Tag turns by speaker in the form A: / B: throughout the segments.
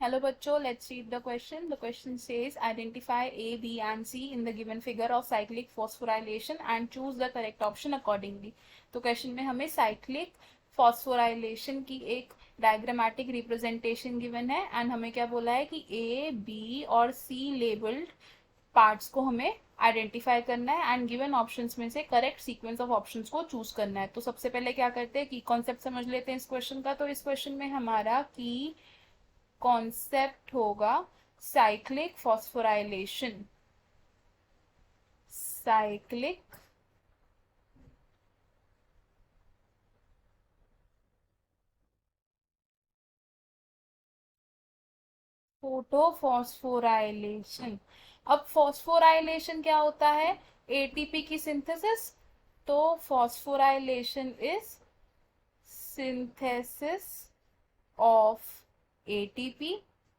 A: Hello बच्चों, let's read the question. The question says identify A, B and C in the given figure of cyclic phosphorylation and choose the correct option accordingly. तो question में हमें cyclic phosphorylation की एक diagrammatic representation given है and हमें क्या बोला है कि A, B और C लेबल्ड पार्ट्स को हमें आइडेंटिफाई करना है एंड गिवन ऑप्शंस में से करेक्ट सीक्वेंस ऑफ ऑप्शंस को चूज करना है। तो सबसे पहले क्या करते हैं कि कॉन्सेप्ट समझ लेते हैं इस क्वेश्चन का। तो इस क्वेश्चन में हमारा की कॉन्सेप्ट होगा साइक्लिक फॉस्फोराइलेशन। Cyclic photophosphorylation. अब फॉस्फोराइलेशन क्या होता है? एटीपी की सिंथेसिस। तो phosphorylation is synthesis of ATP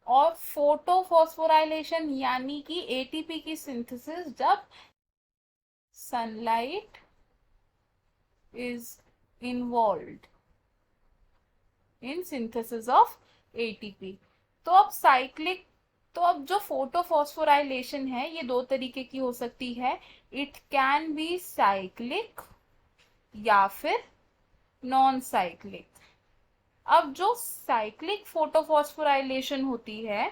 A: और फोटोफॉस्फोराइलेशन यानी कि एटीपी की सिंथेसिस जब sunlight is involved in synthesis of ATP. तो अब जो फोटोफॉस्फोराइलेशन है ये दो तरीके की हो सकती है। इट कैन बी साइक्लिक या फिर नॉन साइक्लिक। अब जो साइक्लिक फोटोफॉस्फोराइलेशन होती है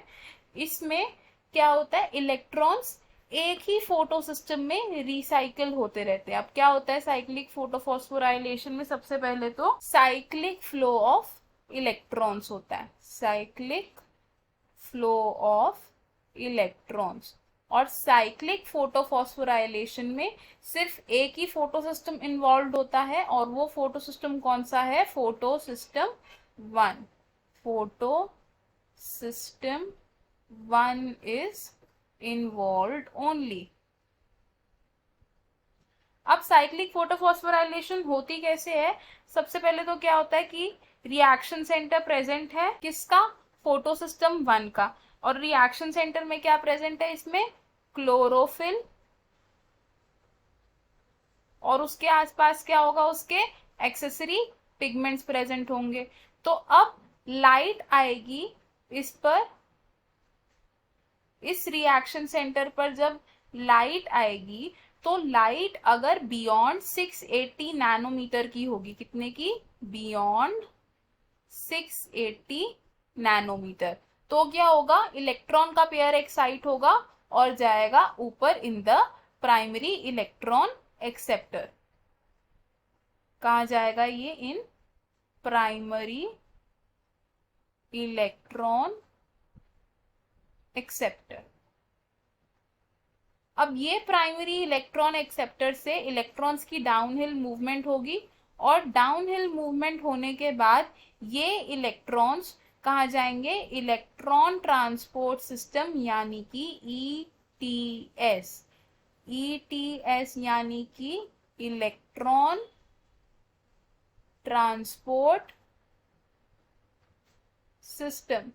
A: इसमें क्या होता है, इलेक्ट्रॉन्स एक ही फोटो सिस्टम में रिसाइकिल होते रहते हैं। अब क्या होता है साइक्लिक फोटोफॉस्फोराइलेशन में? सबसे पहले तो साइक्लिक फ्लो ऑफ इलेक्ट्रॉन्स होता है, साइक्लिक फ्लो ऑफ इलेक्ट्रॉन्स। और साइक्लिक फोटोफॉस्फोराइलेशन में सिर्फ एक ही फोटो सिस्टम इन्वॉल्व होता है और वो फोटो सिस्टम कौन सा है? Photosystem one. Photo system one is involve only. अब साइक्लिक फोटोफॉस्फोराइलेशन होती कैसे है? सबसे पहले तो क्या होता है कि रिएक्शन सेंटर प्रेजेंट है किसका? फोटो सिस्टम वन का। और रिएक्शन सेंटर में क्या प्रेजेंट है? इसमें क्लोरोफिल और उसके आसपास क्या होगा? उसके एक्सेसरी पिगमेंट्स प्रेजेंट होंगे। तो अब लाइट आएगी इस पर, इस रिएक्शन सेंटर पर जब लाइट आएगी तो लाइट अगर बियॉन्ड 680 नैनोमीटर की होगी, कितने की? बियॉन्ड 680 नैनोमीटर, तो क्या होगा? इलेक्ट्रॉन का पेयर एक्साइट होगा और जाएगा ऊपर in the primary electron acceptor. कहा जाएगा ये? In primary electron acceptor. अब ये प्राइमरी इलेक्ट्रॉन एक्सेप्टर से इलेक्ट्रॉन्स की डाउनहिल मूवमेंट होगी और डाउनहिल मूवमेंट होने के बाद ये इलेक्ट्रॉन्स कहाँ जाएंगे? इलेक्ट्रॉन ट्रांसपोर्ट सिस्टम यानी कि ईटीएस। ईटीएस यानी कि electron transport system.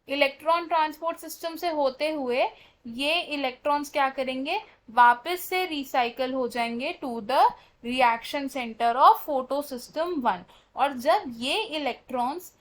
A: Electron transport system से होते हुए ये इलेक्ट्रॉन्स क्या करेंगे? वापस से रिसाइकल हो जाएंगे to the reaction centre of photosystem one. और जब ये इलेक्ट्रॉन्स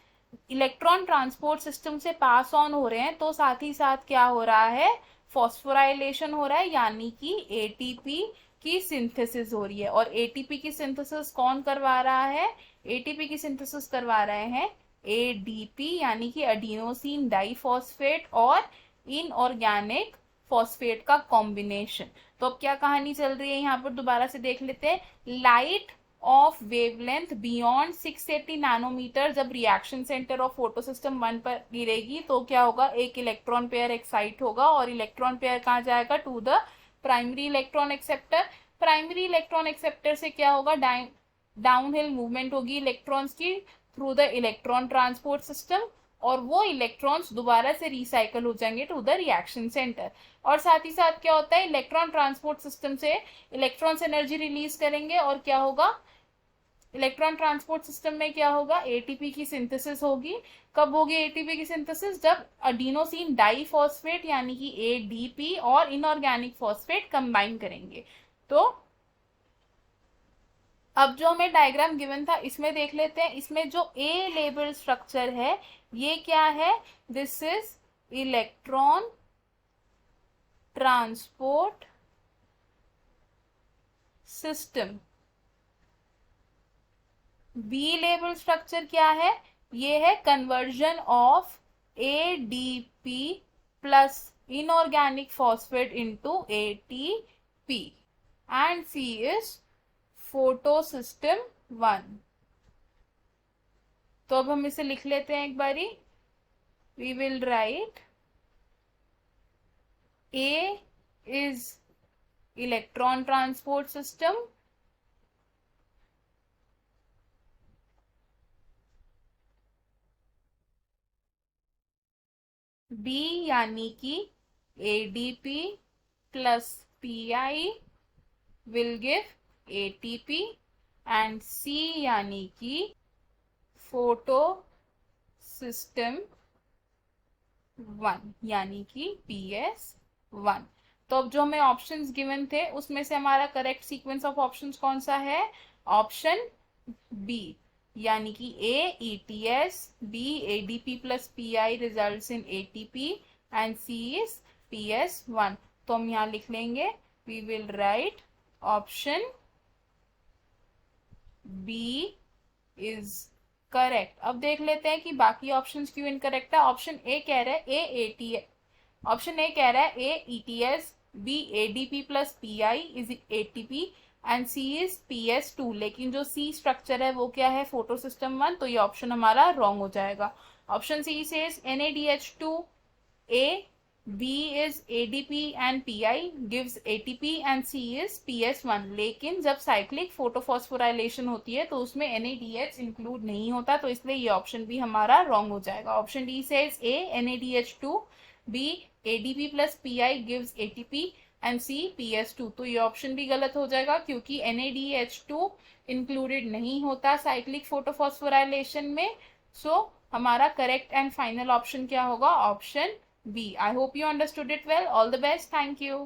A: इलेक्ट्रॉन ट्रांसपोर्ट सिस्टम से पास ऑन हो रहे हैं तो साथ ही साथ क्या हो रहा है? फॉस्फोराइलेशन हो रहा है यानी कि एटीपी की सिंथेसिस हो रही है। और एटीपी की सिंथेसिस कौन करवा रहा है? एटीपी की सिंथेसिस करवा रहे हैं एडीपी यानी कि एडिनोसिन डाइफॉस्फेट और इनऑर्गेनिक फॉस्फेट का कॉम्बिनेशन। तो अब क्या कहानी चल रही है यहाँ पर दोबारा से देख लेते हैं। Light of wavelength beyond 680 nanometre जब reaction centre of photosystem one पर गिरेगी तो क्या होगा? एक इलेक्ट्रॉन पेयर एक्साइट होगा और इलेक्ट्रॉन पेयर कहाँ जाएगा? To the primary electron acceptor. Primary electron acceptor से क्या होगा? डाउनहिल मूवमेंट होगी इलेक्ट्रॉन्स की through the electron transport system और वो इलेक्ट्रॉन्स दोबारा से रिसाइकल हो जाएंगे टू द रिएक्शन सेंटर। और साथ ही साथ क्या होता है? इलेक्ट्रॉन ट्रांसपोर्ट सिस्टम से इलेक्ट्रॉन्स एनर्जी रिलीज करेंगे और क्या होगा? इलेक्ट्रॉन ट्रांसपोर्ट सिस्टम में क्या होगा? एटीपी की सिंथेसिस होगी। कब होगी एटीपी की सिंथेसिस? जब अडीनोसिन डाइफॉस्फेट यानी कि एडीपी और इनऑर्गेनिक फॉस्फेट कंबाइन करेंगे। तो अब जो हमें डायग्राम गिवन था इसमें देख लेते हैं। इसमें जो ए लेबल स्ट्रक्चर है ये क्या है? This is electron transport system. B level structure क्या है? ये है conversion of ADP plus inorganic phosphate into ATP and C is photosystem 1। तो अब हम इसे लिख लेते हैं एक बारी। We will write A is electron transport system, B यानी कि ADP plus PI will give ATP and C यानी कि फोटो सिस्टम 1 यानी कि PS1। तो अब जो हमें ऑप्शंस गिवन थे उसमें से हमारा करेक्ट सीक्वेंस ऑफ ऑप्शंस कौन सा है? ऑप्शन बी यानी कि A ETS, B ADP plus PI results in ATP and C is PS1। तो हम यहाँ लिख लेंगे we will write option B is correct. अब देख लेते हैं कि बाकी ऑप्शंस क्यों इनकरेक्ट है। ऑप्शन ए कह रहा है A ETS, B ADP plus PI is ATP and C is PS2, लेकिन जो C स्ट्रक्चर है वो क्या है? Photosystem 1। तो ये ऑप्शन हमारा रॉन्ग हो जाएगा। Option C says NaDH2 A, B is ADP and PI gives ATP and C is PS1। लेकिन जब साइक्लिक फोटोफॉस्फोराइलेशन होती है तो उसमें NaDH इंक्लूड नहीं होता, तो इसलिए ये ऑप्शन भी हमारा रॉन्ग हो जाएगा। Option D says A NaDH2, B ADP plus PI gives ATP and C PS2। तो ये ऑप्शन भी गलत हो जाएगा क्योंकि NaDH2 इंक्लूडेड नहीं होता साइक्लिक फोटोफॉस्फोराइलेशन में। सो हमारा करेक्ट एंड फाइनल ऑप्शन क्या होगा? Option B. I hope you understood it well. All the best. Thank you.